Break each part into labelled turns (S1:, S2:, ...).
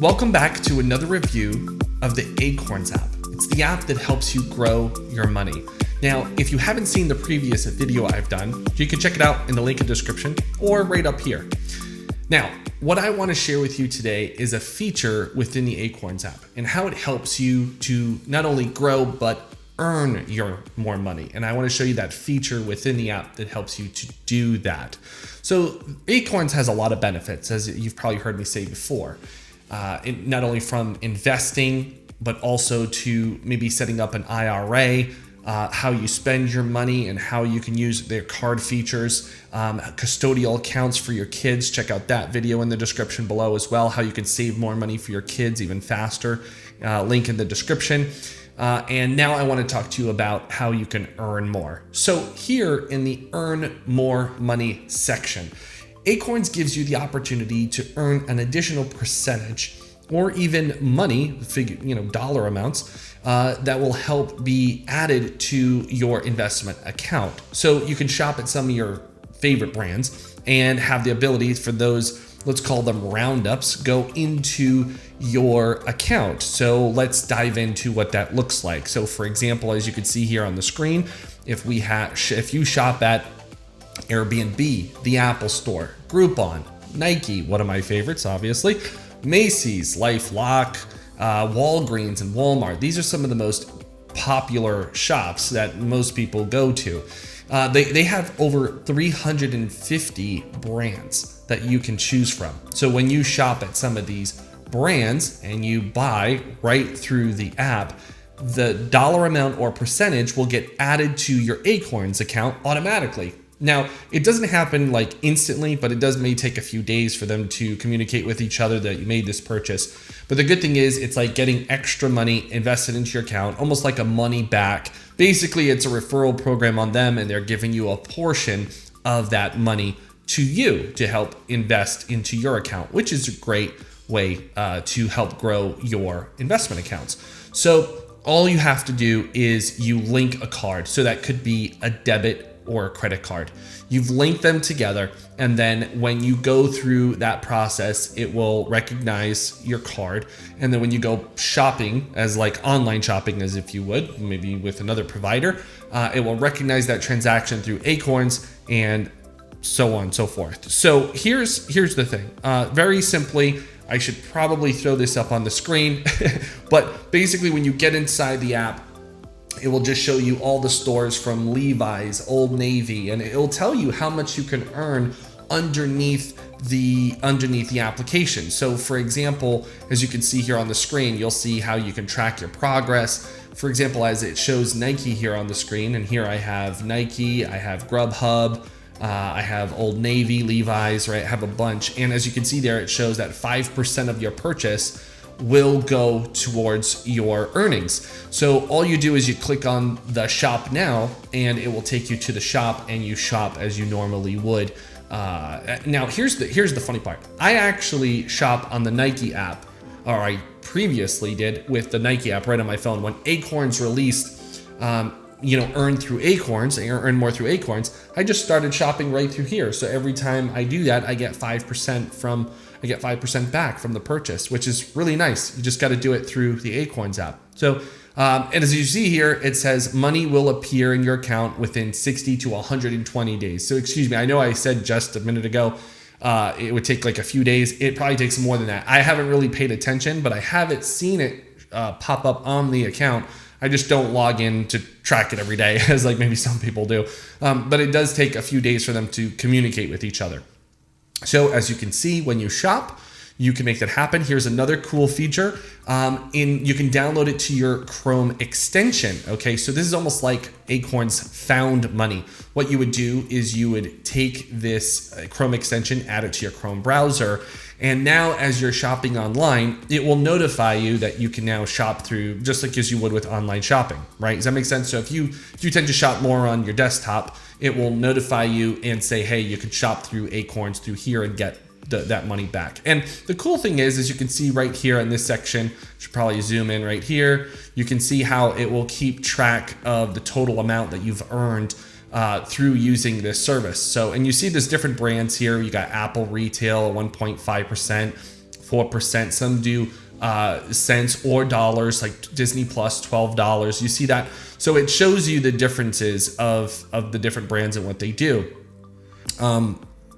S1: Welcome back to another review of the Acorns app. It's the app that helps you grow your money. Now, if you haven't seen the previous video I've done, you can check it out in the link in the description or right up here. Now, what I want to share with you today is a feature within the Acorns app and how it helps you to not only grow, but earn your more money. And I want to show you that feature within the app that helps you to do that. So Acorns has a lot of benefits, as you've probably heard me say before. Not only from investing, but also to maybe setting up an IRA, how you spend your money and how you can use their card features, custodial accounts for your kids. Check out that video in the description below as well, how you can save more money for your kids even faster. Link in the description. And now I want to talk to you about how you can earn more. So here in the Earn More Money section, Acorns gives you the opportunity to earn an additional percentage or even money, dollar amounts, that will help be added to your investment account. So you can shop at some of your favorite brands and have the ability for those, let's call them roundups, go into your account. So let's dive into what that looks like. So for example, as you can see here on the screen, if you shop at Airbnb, the Apple Store, Groupon, Nike, one of my favorites, obviously, Macy's, LifeLock, Walgreens, and Walmart. These are some of the most popular shops that most people go to. They have over 350 brands that you can choose from. So when you shop at some of these brands and you buy right through the app, the dollar amount or percentage will get added to your Acorns account automatically. Now, it doesn't happen like instantly, but it may take a few days for them to communicate with each other that you made this purchase. But the good thing is it's like getting extra money invested into your account, almost like a money back. Basically, it's a referral program on them, and they're giving you a portion of that money to you to help invest into your account, which is a great way to help grow your investment accounts. So all you have to do is you link a card. So that could be a debit or a credit card. You've linked them together, and then when you go through that process, it will recognize your card. And then when you go shopping, as like online shopping, as if you would, maybe with another provider, it will recognize that transaction through Acorns and so on and so forth. So here's the thing. Very simply, I should probably throw this up on the screen, but basically when you get inside the app, it will just show you all the stores from Levi's, Old Navy, and it will tell you how much you can earn underneath the application. So for example, as you can see here on the screen, you'll see how you can track your progress. For example, as it shows Nike here on the screen, and here I have Nike, I have Grubhub, I have Old Navy, Levi's, right? I have a bunch. And as you can see there, it shows that 5% of your purchase will go towards your earnings. So all you do is you click on the shop now, and it will take you to the shop, and you shop as you normally would. Now here's the funny part. I actually shop on the Nike app, or I previously did with the Nike app right on my phone. When Acorns released, earn through Acorns, earn more through Acorns, I just started shopping right through here. So every time I do that, I get 5% back from the purchase, which is really nice. You just got to do it through the Acorns app. So, and as you see here, it says money will appear in your account within 60 to 120 days. So excuse me, I know I said just a minute ago, it would take like a few days. It probably takes more than that. I haven't really paid attention, but I haven't seen it pop up on the account. I just don't log in to track it every day, as like maybe some people do. But it does take a few days for them to communicate with each other. So as you can see, when you shop, you can make that happen. Here's another cool feature. You can download it to your Chrome extension. Okay, so this is almost like Acorns Found Money. What you would do is you would take this Chrome extension, add it to your Chrome browser, and now as you're shopping online, it will notify you that you can now shop through, just like as you would with online shopping, right? Does that make sense? So if you tend to shop more on your desktop, it will notify you and say, hey, you can shop through Acorns through here and get that money back. And the cool thing is, as you can see right here in this section, should probably zoom in right here, you can see how it will keep track of the total amount that you've earned through using this service. So, and you see there's different brands here. You got Apple Retail at 1.5%, 4%. Some do cents or dollars, like Disney Plus, $12. You see that? So it shows you the differences of the different brands and what they do.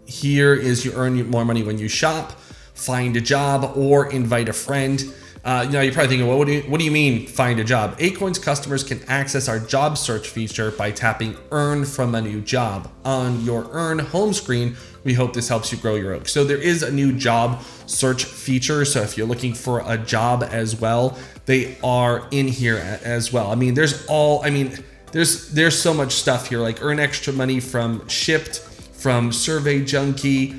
S1: Here is you earn more money when you shop, find a job, or invite a friend. You're probably thinking, well, what do you mean find a job? Acorns customers can access our job search feature by tapping Earn from a new job. On your Earn home screen, we hope this helps you grow your oak. So there is a new job search feature. So if you're looking for a job as well, they are in here as well. I mean, there's so much stuff here, like earn extra money from Shipped, from Survey Junkie,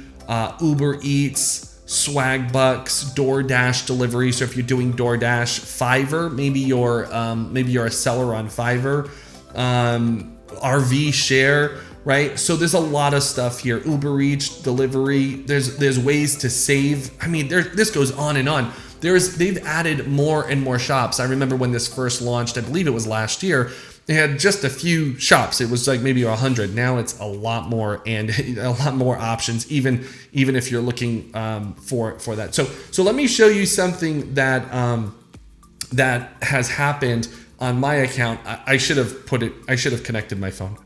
S1: Uber Eats, Swag Bucks, DoorDash delivery. So if you're doing DoorDash, Fiverr, maybe you're a seller on Fiverr, RV Share, right? So there's a lot of stuff here. Uber Eats delivery. There's ways to save. I mean, this goes on and on. They've added more and more shops. I remember when this first launched, I believe it was last year. They had just a few shops. It was like maybe 100. Now it's a lot more, and a lot more options, even if you're looking for that. So let me show you something that has happened on my account. I should have connected my phone,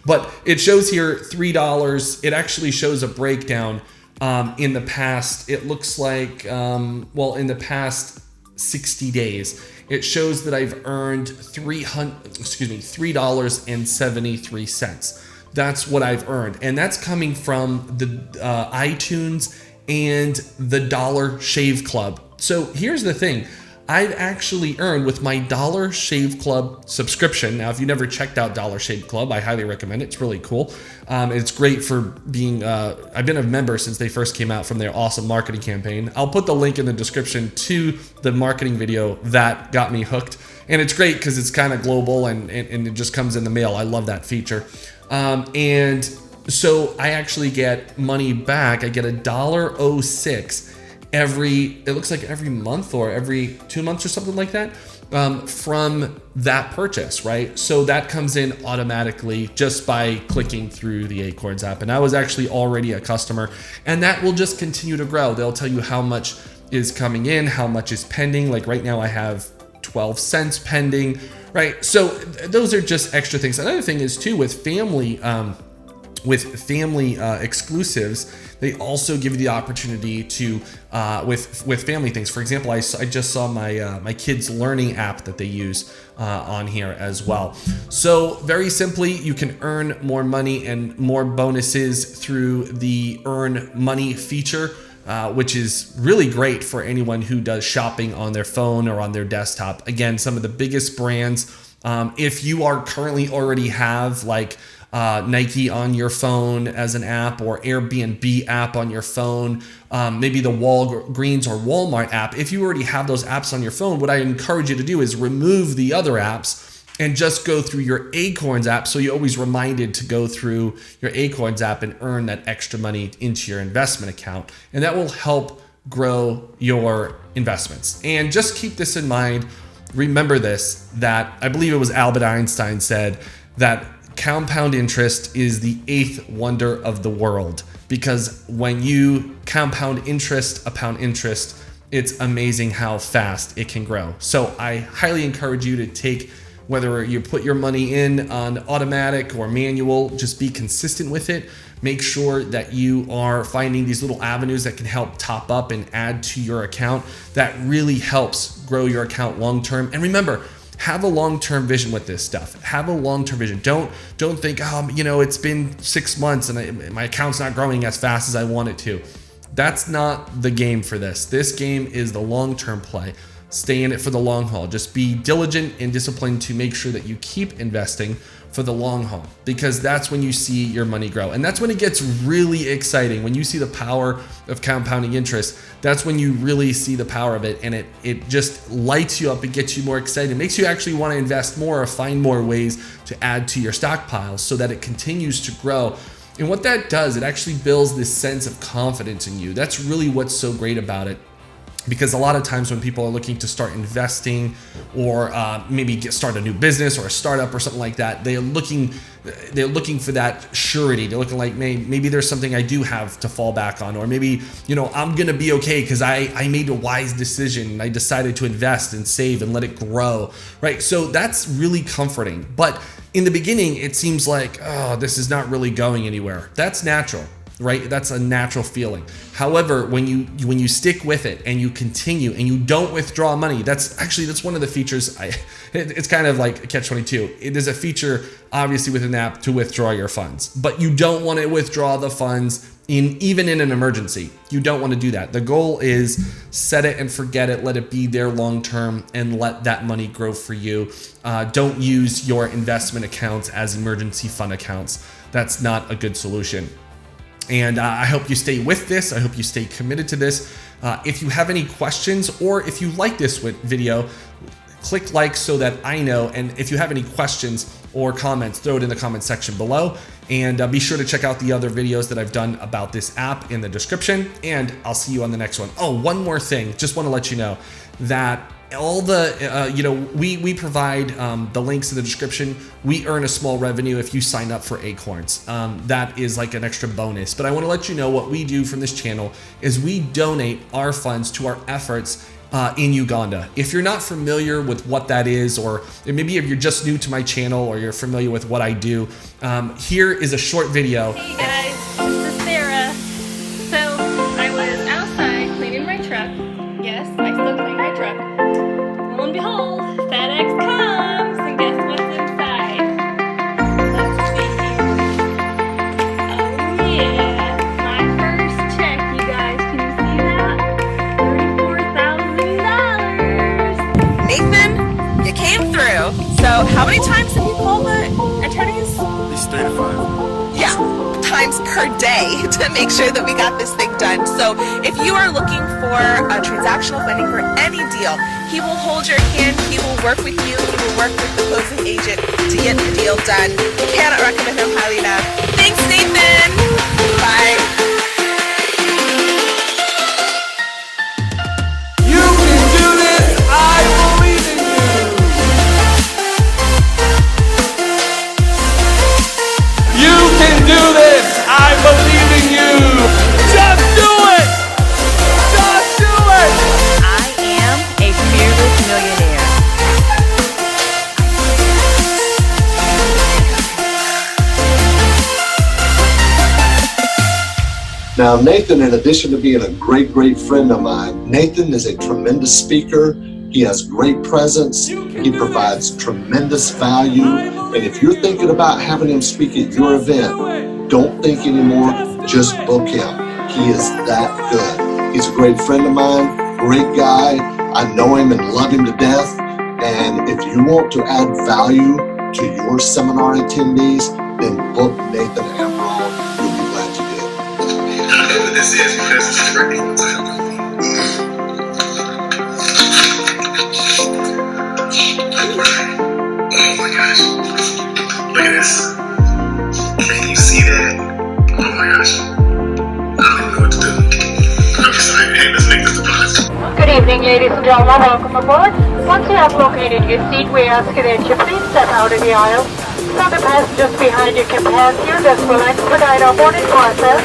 S1: but it shows here $3. It actually shows a breakdown in the past. It looks like in the past 60 days. It shows that I've earned $3.73. That's what I've earned. And that's coming from the iTunes and the Dollar Shave Club. So here's the thing. I've actually earned with my Dollar Shave Club subscription. Now, if you never checked out Dollar Shave Club, I highly recommend it. It's really cool. It's great for being, I've been a member since they first came out from their awesome marketing campaign. I'll put the link in the description to the marketing video that got me hooked. And it's great because it's kind of global and it just comes in the mail. I love that feature. And so I actually get money back. I get $1.06 it looks like every month or every 2 months or something like that, from that purchase, right? So that comes in automatically just by clicking through the Acorns app. And I was actually already a customer, and that will just continue to grow. They'll tell you how much is coming in, how much is pending. Like right now I have 12 cents pending, right? So those are just extra things. Another thing is too, with family exclusives, they also give you the opportunity to with family things. For example, I just saw my kids learning app that they use on here as well. So very simply, you can earn more money and more bonuses through the Earn Money feature, which is really great for anyone who does shopping on their phone or on their desktop. Again, some of the biggest brands. If you are currently already have like Nike on your phone as an app, or Airbnb app on your phone, maybe the Walgreens or Walmart app. If you already have those apps on your phone, what I encourage you to do is remove the other apps and just go through your Acorns app, so you're always reminded to go through your Acorns app and earn that extra money into your investment account. And that will help grow your investments. And just keep this in mind. Remember this, that I believe it was Albert Einstein said that compound interest is the 8th wonder of the world, because when you compound interest upon interest, it's amazing how fast it can grow. So I highly encourage you to take, whether you put your money in on automatic or manual, just be consistent with it. Make sure that you are finding these little avenues that can help top up and add to your account. That really helps grow your account long term. And remember, have a long-term vision with this stuff. Have a long-term vision. Don't think, it's been 6 months and my account's not growing as fast as I want it to. That's not the game for this. This game is the long-term play. Stay in it for the long haul. Just be diligent and disciplined to make sure that you keep investing for the long haul, because that's when you see your money grow. And that's when it gets really exciting. When you see the power of compounding interest, that's when you really see the power of it. And it just lights you up. It gets you more excited. It makes you actually want to invest more or find more ways to add to your stockpiles so that it continues to grow. And what that does, it actually builds this sense of confidence in you. That's really what's so great about it. Because a lot of times when people are looking to start investing or maybe start a new business or a startup or something like that, they're looking for that surety. They're looking like, maybe there's something I do have to fall back on, or maybe, I'm gonna be okay because I made a wise decision. I decided to invest and save and let it grow, right? So that's really comforting. But in the beginning, it seems like, oh, this is not really going anywhere. That's natural. Right? That's a natural feeling. However, when you stick with it and you continue and you don't withdraw money, that's one of the features. It's kind of like a catch-22. It is a feature, obviously, within the app to withdraw your funds, but you don't want to withdraw the funds even in an emergency. You don't want to do that. The goal is set it and forget it, let it be there long term, and let that money grow for you. Don't use your investment accounts as emergency fund accounts. That's not a good solution. And I hope you stay with this. I hope you stay committed to this. If you have any questions, or if you like this video, click like so that I know. And if you have any questions or comments, throw it in the comment section below. And be sure to check out the other videos that I've done about this app in the description. And I'll see you on the next one. Oh, one more thing. Just want to let you know that all the, we provide the links in the description. We earn a small revenue if you sign up for Acorns. That is like an extra bonus. But I want to let you know what we do from this channel is we donate our funds to our efforts in Uganda. If you're not familiar with what that is, or maybe if you're just new to my channel or you're familiar with what I do, here is a short video.
S2: Hey guys, this is Sarah. So I was outside cleaning my truck. Yes, I still clean my truck. Lo and behold, FedEx comes, and guess what's inside? Let's see. Oh yeah, my first check, you guys. Can you see that? $34,000.
S3: Nathan, you came through. So how many times have you called the attorneys?
S4: At least 3 to 5.
S3: Yeah, times per day to make sure that we got this thing done. So if you are looking for transactional funding for any deal, he will hold your hand, he will work with you, he will work with the closing agent to get the deal done. Cannot recommend him highly enough. Thanks, Nathan. Bye.
S4: You can do this! I believe in you! You can do this! I believe in you! Just do it! Just do it!
S3: I am a fearless millionaire.
S5: Now, Nathan, in addition to being a great friend of mine, Nathan is a tremendous speaker. He has great presence. He provides tremendous value. And if you're thinking about having him speak at your event, don't think anymore. Just book him. He is that good. He's a great friend of mine, great guy. I know him and love him to death. And if you want to add value to your seminar attendees, then book Nathan Amaral. You'll be glad you did.
S6: I know what this is because it's free. Oh my gosh. Look at this. Can you see that? Oh my gosh. I don't even know what to do. I'm excited. Hey, let's make this a positive.
S7: Good evening, ladies and gentlemen. Welcome aboard. Once you have located your seat, we ask you that you please step out of the aisle so the passengers behind you can pass you. This will expedite our boarding process.